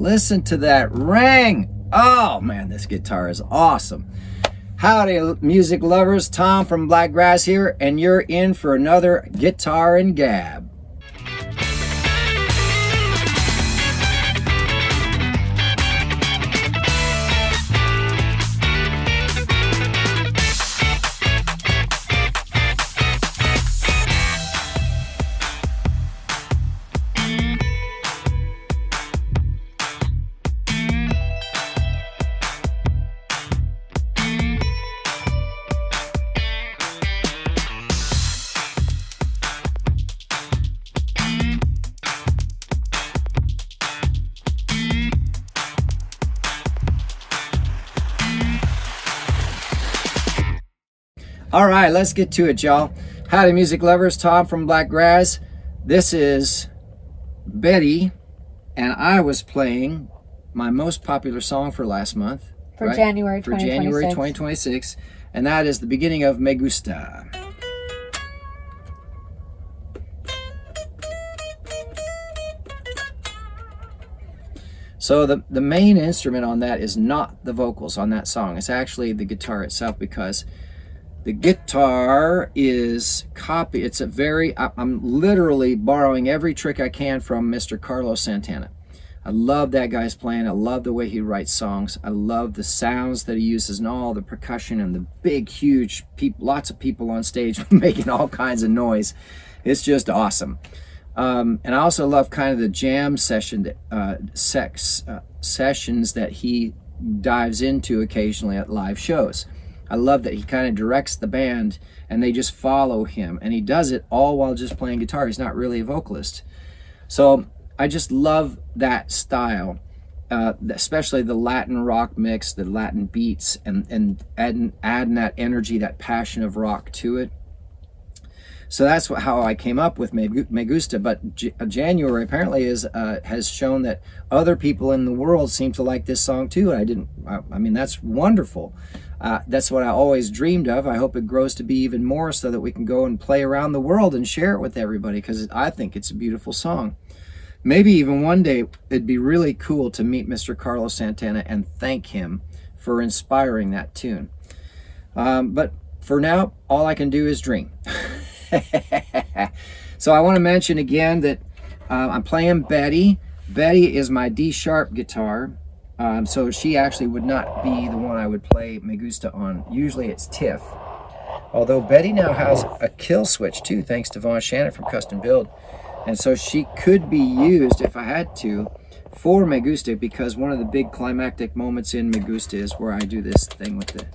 Listen to that ring. Oh man, this guitar is awesome. Howdy music lovers, Tom from Blakgraz here, and you're in for another Guitar and Gab. All right, let's get to it, y'all. Howdy, music lovers. Tom from Blakgraz. This is Betty, and I was playing my most popular song for last month. For right? January 2026. For January 2026, and that is the beginning of Me Gusta. So the main instrument on that is not the vocals on that song. It's actually the guitar itself, because the guitar is it's a very, I'm literally borrowing every trick I can from Mr. Carlos Santana. I love that guy's playing. I love the way he writes songs. I love the sounds that he uses and all the percussion and the big, huge, lots of people on stage making all kinds of noise. It's just awesome. And I also love kind of the jam session, sessions that he dives into occasionally at live shows. I love that he kind of directs the band and they just follow him, and he does it all while just playing guitar. He's not really a vocalist. So I just love that style, especially the Latin rock mix, the Latin beats, and adding that energy, that passion of rock to it. So that's how I came up with Me Gusta. But January apparently has shown that other people in the world seem to like this song too. And I mean, that's wonderful. That's what I always dreamed of. I hope it grows to be even more, so that we can go and play around the world and share it with everybody, because I think it's a beautiful song. Maybe even one day it'd be really cool to meet Mr. Carlos Santana and thank him for inspiring that tune. But for now, all I can do is dream. So I want to mention again that I'm playing Betty. Betty is my D-sharp guitar. So she actually would not be the one I would play Me Gusta on. Usually it's Tiff. Although Betty now has a kill switch too, thanks to Von Shannon from Custom Build. And so she could be used, if I had to, for Me Gusta, because one of the big climactic moments in Me Gusta is where I do this thing with the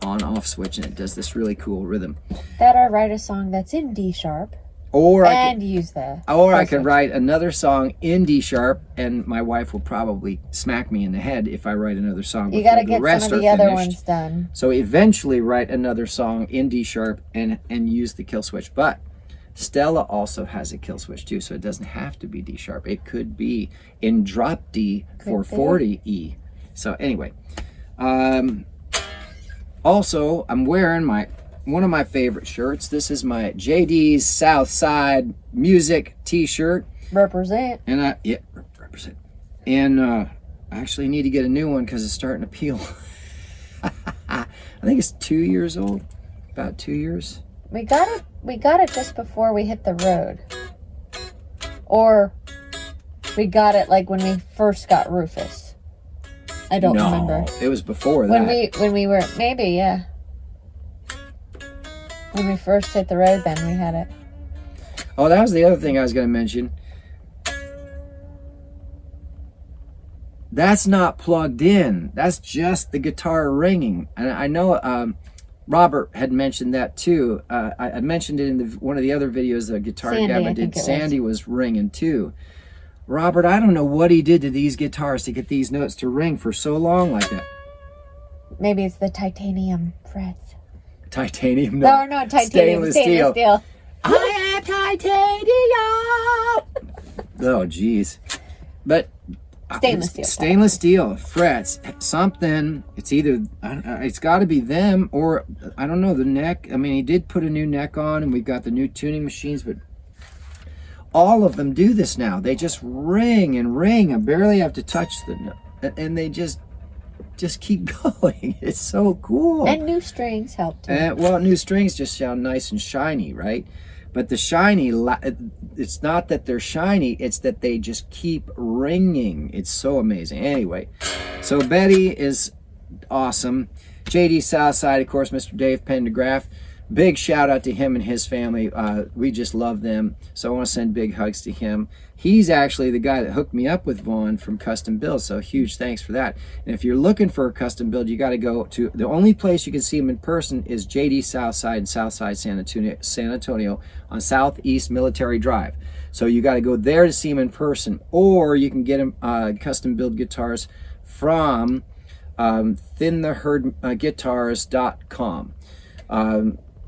on-off switch, and it does this really cool rhythm. That or write a song that's in D sharp, or I could write another song in D sharp, and my wife will probably smack me in the head if I write another song. You got to get some of the other ones done. So eventually write another song in D sharp and use the kill switch. But Stella also has a kill switch too, so it doesn't have to be D sharp. It could be in drop D for 40E. So anyway. Also, I'm wearing one of my favorite shirts. This is my JD's Southside Music t-shirt. Represent. And represent. And I actually need to get a new one because it's starting to peel. I think it's 2 years old. About 2 years. We got it just before we hit the road. Or we got it like when we first got Rufus. I don't remember. It was before that. When we were, maybe, yeah. When we first hit the road, then we had it. Oh, that was the other thing I was going to mention. That's not plugged in. That's just the guitar ringing. And I know Robert had mentioned that too. I mentioned it in one of the other videos, the Guitar Gab I did. Sandy was ringing too. Robert, I don't know what he did to these guitars to get these notes to ring for so long like that. Maybe it's the titanium frets. Titanium? No, titanium. Stainless steel. I am titanium! Oh, geez. But stainless steel frets, something. It's either, it's got to be them, or I don't know, the neck. I mean, he did put a new neck on, and we've got the new tuning machines, but all of them do this now. They just ring and ring. I barely have to touch the note, and they just keep going. It's so cool. And new strings help too. Well, new strings just sound nice and shiny, right? But the shiny, it's not that they're shiny, it's that they just keep ringing. It's so amazing. Anyway, so Betty is awesome. JD Southside, of course, Mr. Dave Pendergraft. Big shout out to him and his family. We just love them. So I want to send big hugs to him. He's actually the guy that hooked me up with Vaughn from Custom Builds. So huge thanks for that. And if you're looking for a custom build, you got to go to the only place you can see him in person is JD Southside and Southside San Antonio on Southeast Military Drive. So you got to go there to see him in person, or you can get him custom build guitars from thintheherdguitars.com.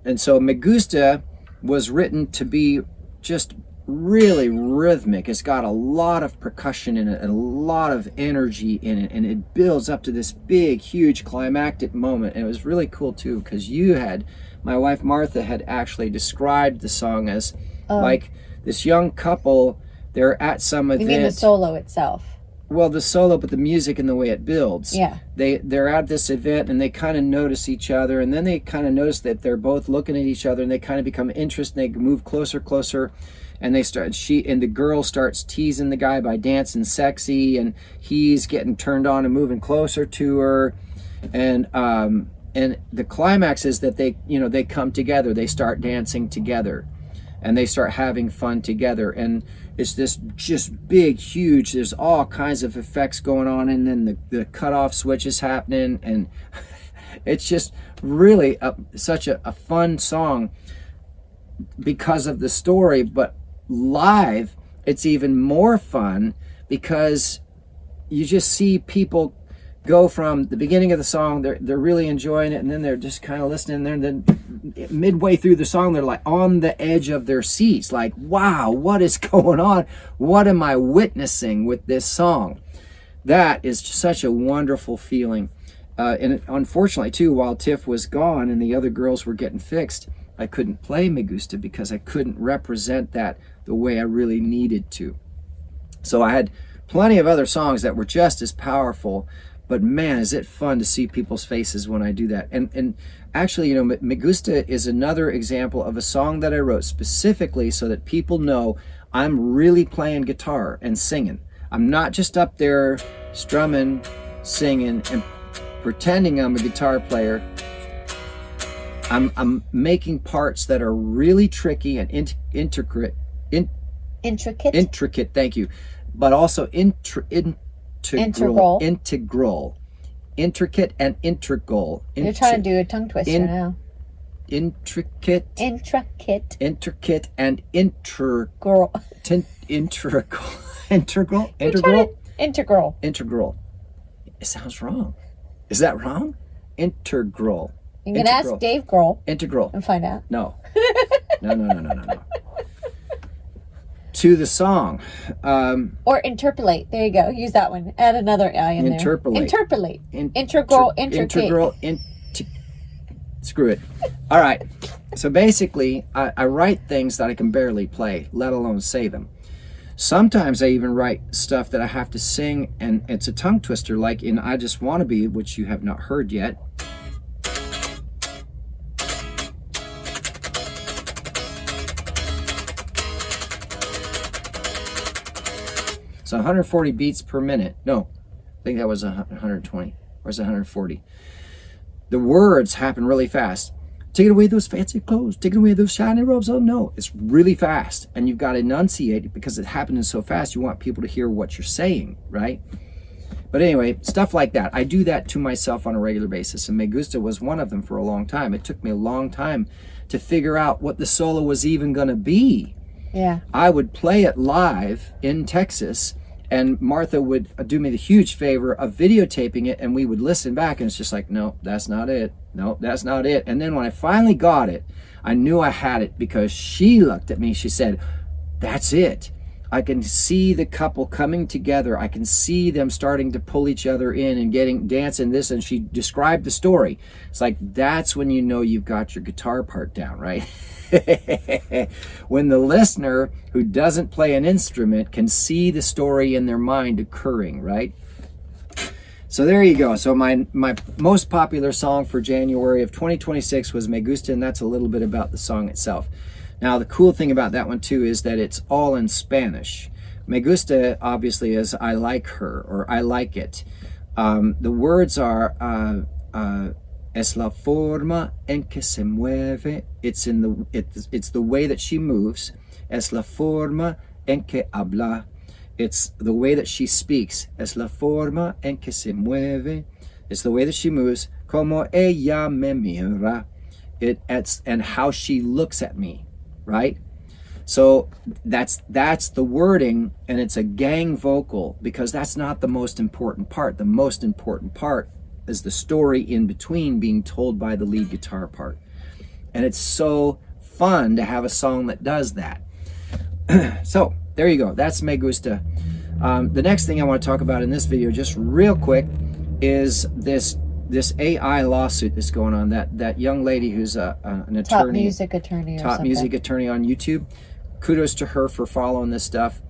And so Me Gusta was written to be just really rhythmic. It's got a lot of percussion in it and a lot of energy in it, and it builds up to this big, huge climactic moment. And it was really cool too, because my wife Martha had actually described the song as like this young couple, they're at some event. You mean the solo itself? Well, the solo, but the music and the way it builds. Yeah. They're at this event and they kind of notice each other, and then they kind of notice that they're both looking at each other, and they kind of become interested, and they move closer, and the girl starts teasing the guy by dancing sexy, and he's getting turned on and moving closer to her, and the climax is that they come together, they start dancing together, and they start having fun together, and it's this just big, huge, there's all kinds of effects going on, and then the cutoff switch is happening, and it's just really such a fun song because of the story. But live, it's even more fun because you just see people go from the beginning of the song, they're really enjoying it, and then they're just kind of listening there, and then midway through the song they're like on the edge of their seats, like, wow, what is going on? What am I witnessing with this song? That is such a wonderful feeling. And unfortunately too, while Tiff was gone and the other girls were getting fixed, I couldn't play Me Gusta because I couldn't represent that the way I really needed to. So I had plenty of other songs that were just as powerful, but man, is it fun to see people's faces when I do that. And actually, Me Gusta is another example of a song that I wrote specifically so that people know I'm really playing guitar and singing. I'm not just up there strumming, singing, and pretending I'm a guitar player. I'm making parts that are really tricky and intricate. Intricate, thank you. But also integral. Intricate and integral. You're trying to do a tongue twister now. Intricate and integral. Integral. It sounds wrong. Is that wrong? Integral. You can ask Dave Grohl. Integral. And find out. No. No. To the song. Or interpolate. There you go. Use that one. Add another I in interpolate. There. Interpolate. Integral. Screw it. All right. So basically, I write things that I can barely play, let alone say them. Sometimes I even write stuff that I have to sing, and it's a tongue twister, like in I Just Wanna Be, which you have not heard yet. So 140 beats per minute. No, I think that was 120. Or is it 140? The words happen really fast. Taking away those fancy clothes, taking away those shiny robes. Oh no, it's really fast. And you've got to enunciate it because it's happening so fast. You want people to hear what you're saying, right? But anyway, stuff like that. I do that to myself on a regular basis. And Me Gusta was one of them for a long time. It took me a long time to figure out what the solo was even going to be. Yeah. I would play it live in Texas, and Martha would do me the huge favor of videotaping it, and we would listen back, and it's just like, no, that's not it. No, that's not it. And then when I finally got it, I knew I had it because she looked at me. She said, that's it. I can see the couple coming together. I can see them starting to pull each other in and dancing this. And she described the story. It's like, that's when you know you've got your guitar part down, right? when the listener who doesn't play an instrument can see the story in their mind occurring, right? So there you go. So my most popular song for January of 2026 was Me Gusta, and that's a little bit about the song itself. Now, the cool thing about that one too is that it's all in Spanish. Me gusta obviously is I like her, or I like it. The words are es la forma en que se mueve. It's the way that she moves. Es la forma en que habla. It's the way that she speaks. Es la forma en que se mueve. It's the way that she moves. Como ella me mira. And how she looks at me, right? So that's the wording, and it's a gang vocal, because that's not the most important part. The most important part is the story in between being told by the lead guitar part. And it's so fun to have a song that does that. So there you go. That's Me Gusta. The next thing I want to talk about in this video, just real quick, is this AI lawsuit that's going on. That young lady who's an attorney, top music attorney on YouTube. Kudos to her for following this stuff,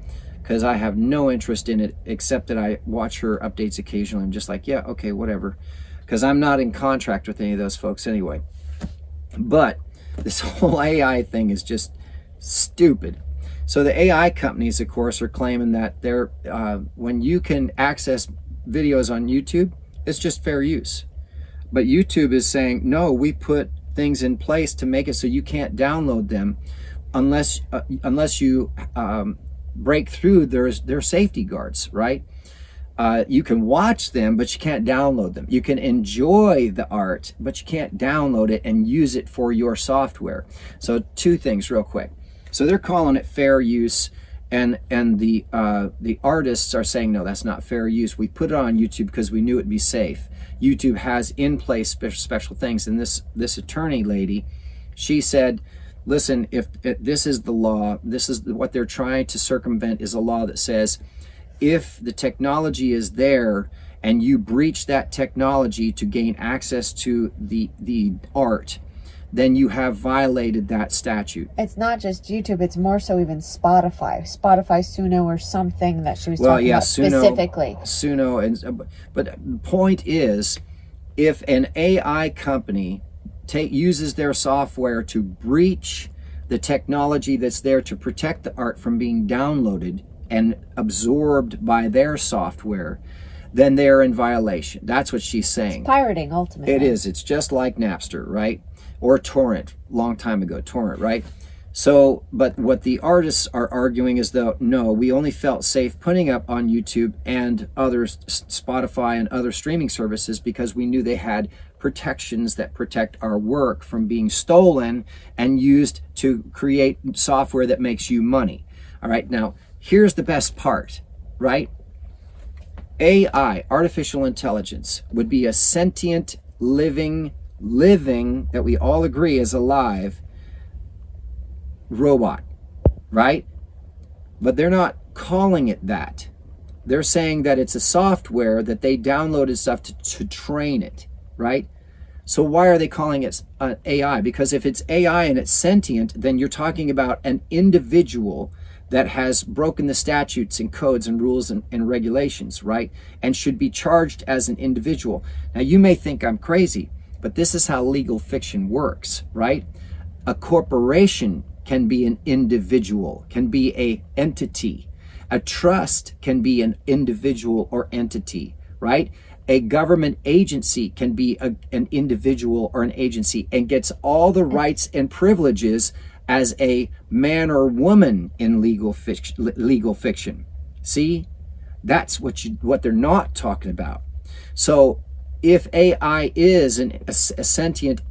because I have no interest in it except that I watch her updates occasionally. I'm just like, yeah, okay, whatever, because I'm not in contract with any of those folks anyway. But this whole AI thing is just stupid. So the AI companies, of course, are claiming that they're when you can access videos on YouTube, it's just fair use. But YouTube is saying, no, we put things in place to make it so you can't download them unless you break through their safety guards, right? You can watch them, but you can't download them. You can enjoy the art, but you can't download it and use it for your software. So two things real quick. So they're calling it fair use, and the artists are saying, no, that's not fair use. We put it on YouTube because we knew it'd be safe. YouTube has in place special things. And this attorney lady, she said, listen, if this is the law, this is what they're trying to circumvent, is a law that says if the technology is there and you breach that technology to gain access to the art, then you have violated that statute. It's not just YouTube, it's more so even Spotify Suno, or something that she was talking about specifically. Suno, but the point is, if an AI company uses their software to breach the technology that's there to protect the art from being downloaded and absorbed by their software, then they're in violation. That's what she's saying. It's pirating, ultimately. It is. It's just like Napster, right? Or Torrent, long time ago, Torrent, right? So, but what the artists are arguing is, though, no, we only felt safe putting up on YouTube and others, Spotify and other streaming services, because we knew they had protections that protect our work from being stolen and used to create software that makes you money. All right, now, here's the best part, right? AI, artificial intelligence, would be a sentient, living, that we all agree is alive, robot, right? But they're not calling it that. They're saying that it's a software that they downloaded stuff to train it, right? So why are they calling it AI? Because if it's AI and it's sentient, then you're talking about an individual that has broken the statutes and codes and rules and regulations, right? And should be charged as an individual. Now, you may think I'm crazy, but this is how legal fiction works, right? A corporation can be an individual, can be an entity. A trust can be an individual or entity, right? A government agency can be an individual or an agency and gets all the rights and privileges as a man or woman in legal fiction. See? That's what they're not talking about. So if AI is a sentient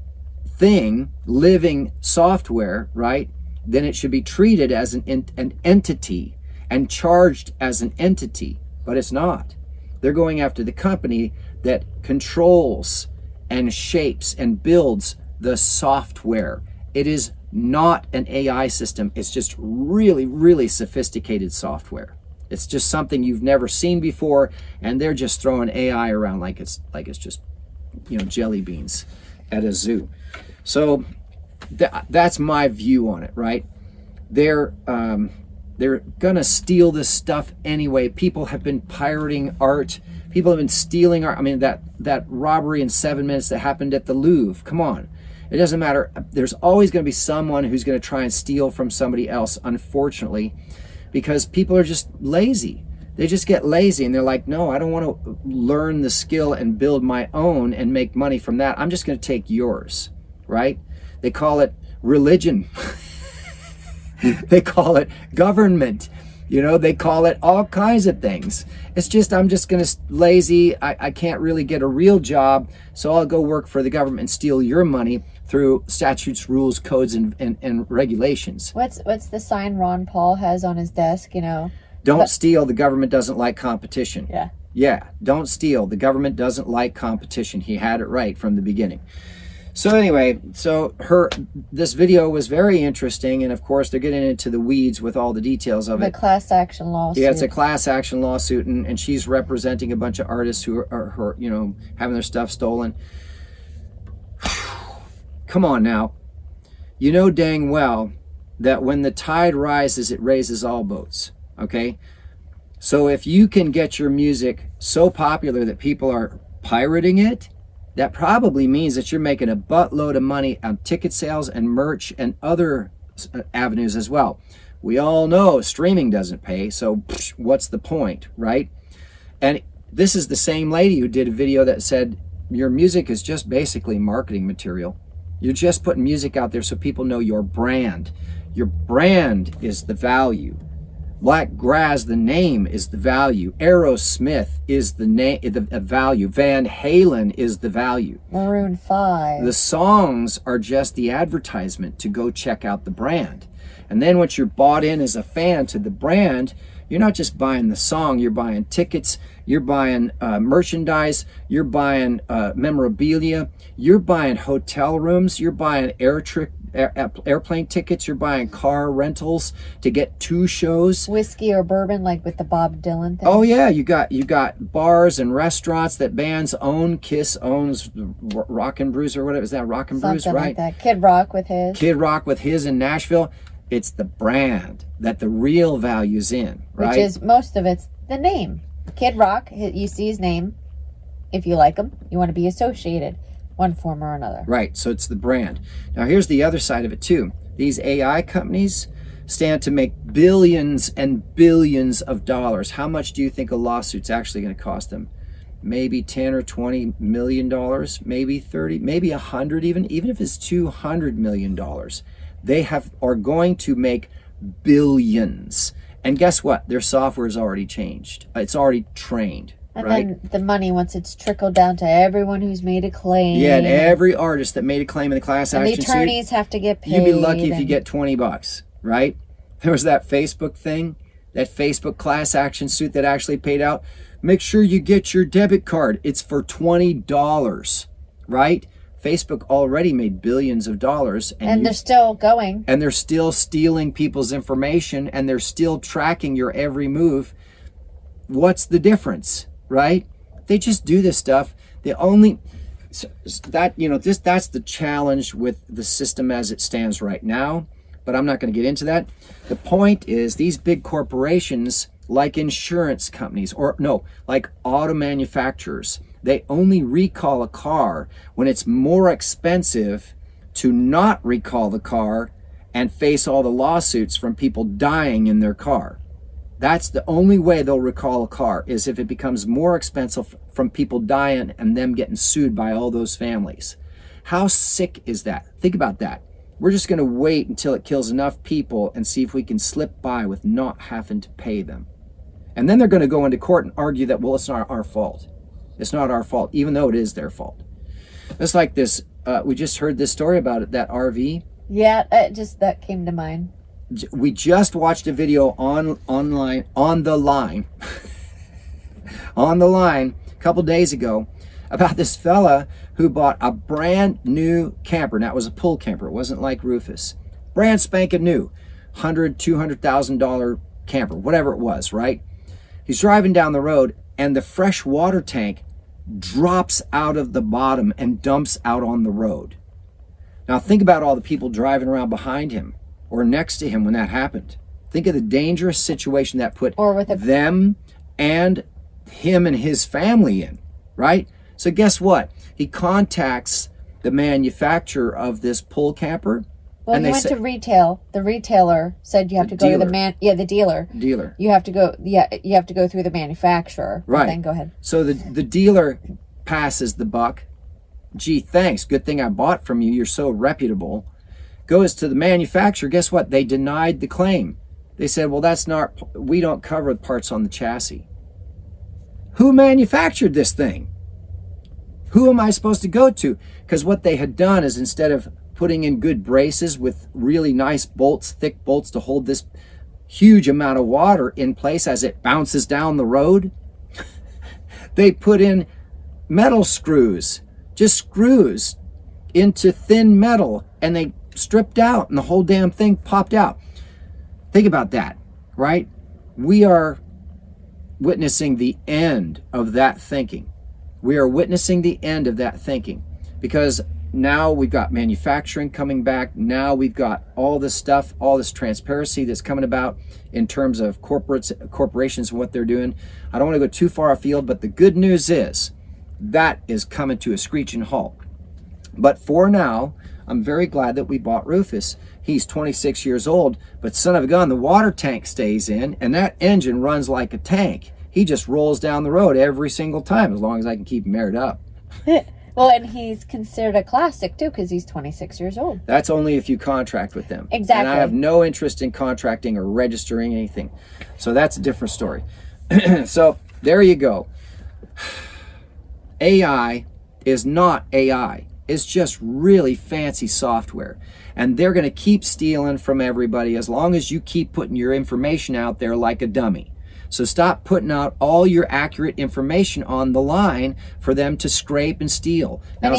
thing, living software, right, then it should be treated as an entity and charged as an entity, but it's not. They're going after the company that controls and shapes and builds the software. It is not an AI system. It's just really, really sophisticated software. It's just something you've never seen before, and they're just throwing AI around like it's just, jelly beans at a zoo. So that's my view on it, right? they're gonna steal this stuff anyway. People have been pirating art. People have been stealing art. I mean, that robbery in 7 minutes that happened at the Louvre. Come on. It doesn't matter. There's always going to be someone who's going to try and steal from somebody else, unfortunately, because people are just lazy. They just get lazy and they're like, no, I don't want to learn the skill and build my own and make money from that. I'm just going to take yours, right? They call it religion. They call it government. You know, they call it all kinds of things. It's just, I'm just going to lazy. I can't really get a real job, so I'll go work for the government and steal your money through statutes, rules, codes, and regulations. What's the sign Ron Paul has on his desk, you know? Don't steal. The government doesn't like competition. Yeah. Yeah, don't steal. The government doesn't like competition. He had it right from the beginning. So anyway, this video was very interesting, and of course they're getting into the weeds with all the details of it. The class action lawsuit. Yeah, it's a class action lawsuit, and she's representing a bunch of artists who are you know, having their stuff stolen. Come on now. You know dang well that when the tide rises, it raises all boats, okay? So if you can get your music so popular that people are pirating it, that probably means that you're making a buttload of money on ticket sales and merch and other avenues as well. We all know streaming doesn't pay, so what's the point, right? And this is the same lady who did a video that said your music is just basically marketing material. You're just putting music out there so people know your brand. Your brand is the value. Blakgraz, the name, is the value. Aerosmith is the name, the value. Van Halen is the value. Maroon 5. The songs are just the advertisement to go check out the brand. And then once you're bought in as a fan to the brand, you're not just buying the song, you're buying tickets, you're buying merchandise, you're buying memorabilia, you're buying hotel rooms, you're buying airplane tickets, you're buying car rentals to get to shows. Whiskey or bourbon, like with the Bob Dylan thing. Oh yeah, you got bars and restaurants that bands own. Kiss owns Rock and Brews, or whatever. Is that Rock and Brews, Something right? like that. Kid Rock with his. Kid Rock with his in Nashville. It's the brand that the real value's in, right? Which is, most of it's the name. Kid Rock, you see his name. If you like him, you want to be associated one form or another. Right, so it's the brand. Now here's the other side of it too. These AI companies stand to make billions and billions of dollars. How much do you think a lawsuit's actually going to cost them? Maybe 10 or 20 million dollars, maybe 30, maybe 100 even if it's 200 million dollars. They are going to make billions. And guess what? Their software is already changed. It's already trained. And right? then the money, once it's trickled down to everyone who's made a claim. Yeah, and every artist that made a claim in the class action suit. And the attorneys have to get paid. You'd be lucky if you get $20, right? There was that Facebook thing, that Facebook class action suit that actually paid out. Make sure you get your debit card. It's for $20, right? Facebook already made billions of dollars. And they're still going. And they're still stealing people's information, and they're still tracking your every move. What's the difference, right? They just do this stuff. That's the challenge with the system as it stands right now, but I'm not going to get into that. The point is, these big corporations, like insurance companies, like auto manufacturers, they only recall a car when it's more expensive to not recall the car and face all the lawsuits from people dying in their car. That's the only way they'll recall a car, is if it becomes more expensive from people dying and them getting sued by all those families. How sick is that? Think about that. We're just going to wait until it kills enough people and see if we can slip by with not having to pay them. And then they're going to go into court and argue that, well, it's not our fault. It's not our fault, even though it is their fault. It's like this, we just heard this story about it, that RV. Yeah, that came to mind. We just watched a video on the line a couple days ago about this fella who bought a brand new camper. Now, it was a pull camper. It wasn't like Rufus. Brand spanking new, $200,000 camper, whatever it was, right? He's driving down the road, and the fresh water tank drops out of the bottom and dumps out on the road. Now think about all the people driving around behind him, or next to him when that happened. Think of the dangerous situation that put Or with them and him and his family in, right? So guess what? He contacts the manufacturer of this pull camper. Well, and he went to retail. The retailer said you have to go to the the dealer. Dealer. You have to go. Yeah, you have to go through the manufacturer. Right. Then go ahead. So the dealer passes the buck. Gee, thanks. Good thing I bought from you. You're so reputable. Goes to the manufacturer. Guess what? They denied the claim. They said, well, we don't cover parts on the chassis. Who manufactured this thing? Who am I supposed to go to? Because what they had done is, instead of putting in good braces with really nice bolts, thick bolts to hold this huge amount of water in place as it bounces down the road, they put in metal screws, just screws into thin metal, and they stripped out and the whole damn thing popped out. Think about that, right? We are witnessing the end of that thinking. We are witnessing the end of that thinking, because now we've got manufacturing coming back. Now we've got all this stuff, all this transparency that's coming about in terms of corporations and what they're doing. I don't want to go too far afield, but the good news is that is coming to a screeching halt. But for now, I'm very glad that we bought Rufus. He's 26 years old, but son of a gun, the water tank stays in, and that engine runs like a tank. He just rolls down the road every single time, as long as I can keep him aired up. Well, and he's considered a classic too, because he's 26 years old. That's only if you contract with them. Exactly. And I have no interest in contracting or registering anything. So that's a different story. So there you go. AI is not AI. It's just really fancy software. And they're going to keep stealing from everybody as long as you keep putting your information out there like a dummy. So stop putting out all your accurate information on the line for them to scrape and steal. Now, And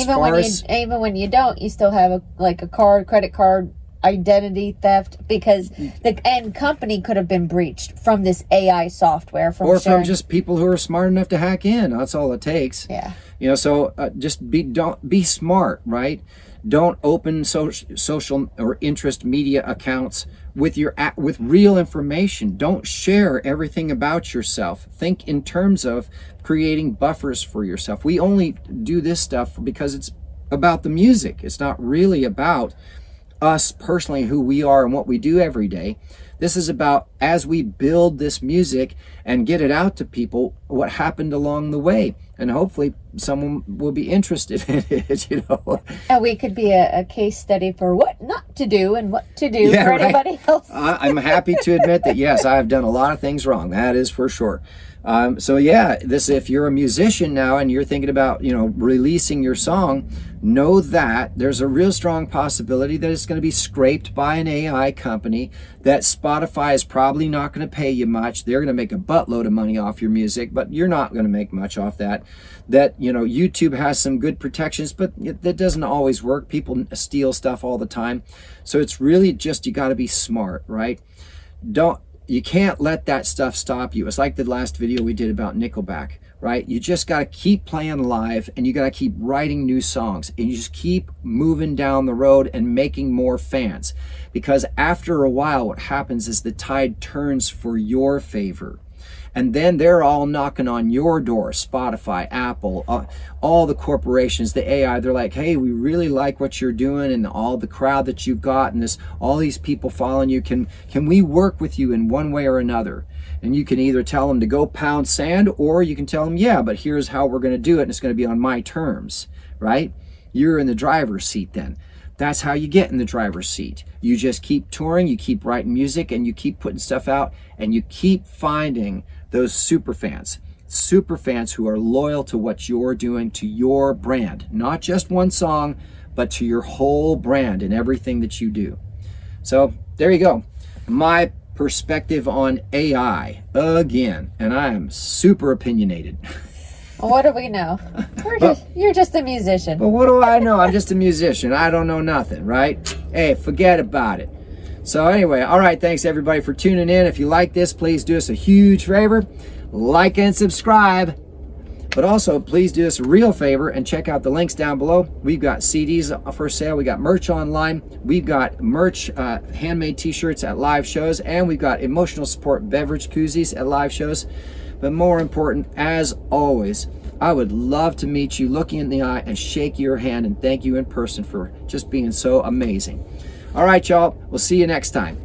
even when you don't, you still have a credit card identity theft, because the end company could have been breached from this AI software. From just people who are smart enough to hack in. That's all it takes. Yeah. So just be smart, right? Don't open social or interest media accounts with real information. Don't share everything about yourself. Think in terms of creating buffers for yourself. We only do this stuff because it's about the music. It's not really about us personally, who we are and what we do every day. This is about, as we build this music and get it out to people, what happened along the way. And hopefully someone will be interested in it, And we could be a case study for what not to do and what to do for anybody else. I'm happy to admit that, yes, I have done a lot of things wrong. That is for sure. So yeah, if you're a musician now and you're thinking about, releasing your song, know that there's a real strong possibility that it's going to be scraped by an AI company, that Spotify is probably not going to pay you much. They're going to make a buttload of money off your music, but you're not going to make much off that. That, YouTube has some good protections, but that doesn't always work. People steal stuff all the time. So it's really just, you got to be smart, right? You can't let that stuff stop you. It's like the last video we did about Nickelback, right? You just got to keep playing live, and you got to keep writing new songs, and you just keep moving down the road and making more fans. Because after a while, what happens is the tide turns for your favor. And then they're all knocking on your door, Spotify, Apple, all the corporations, the AI. They're like, hey, we really like what you're doing and all the crowd that you've got and all these people following you. Can we work with you in one way or another? And you can either tell them to go pound sand, or you can tell them, yeah, but here's how we're going to do it, and it's going to be on my terms, right? You're in the driver's seat then. That's how you get in the driver's seat. You just keep touring, you keep writing music, and you keep putting stuff out, and you keep finding those super fans who are loyal to what you're doing, to your brand, not just one song, but to your whole brand and everything that you do. So there you go. My perspective on AI again, and I am super opinionated. What do we know? You're just a musician. But what do I know? I'm just a musician. I don't know nothing, right? Hey, forget about it. So anyway, all right, thanks everybody for tuning in. If you like this, please do us a huge favor. Like and subscribe. But also, please do us a real favor and check out the links down below. We've got CDs for sale. We got merch online. We've got merch, handmade t-shirts at live shows. And we've got emotional support beverage koozies at live shows. But more important, as always, I would love to meet you, look you in the eye, and shake your hand and thank you in person for just being so amazing. All right, y'all. We'll see you next time.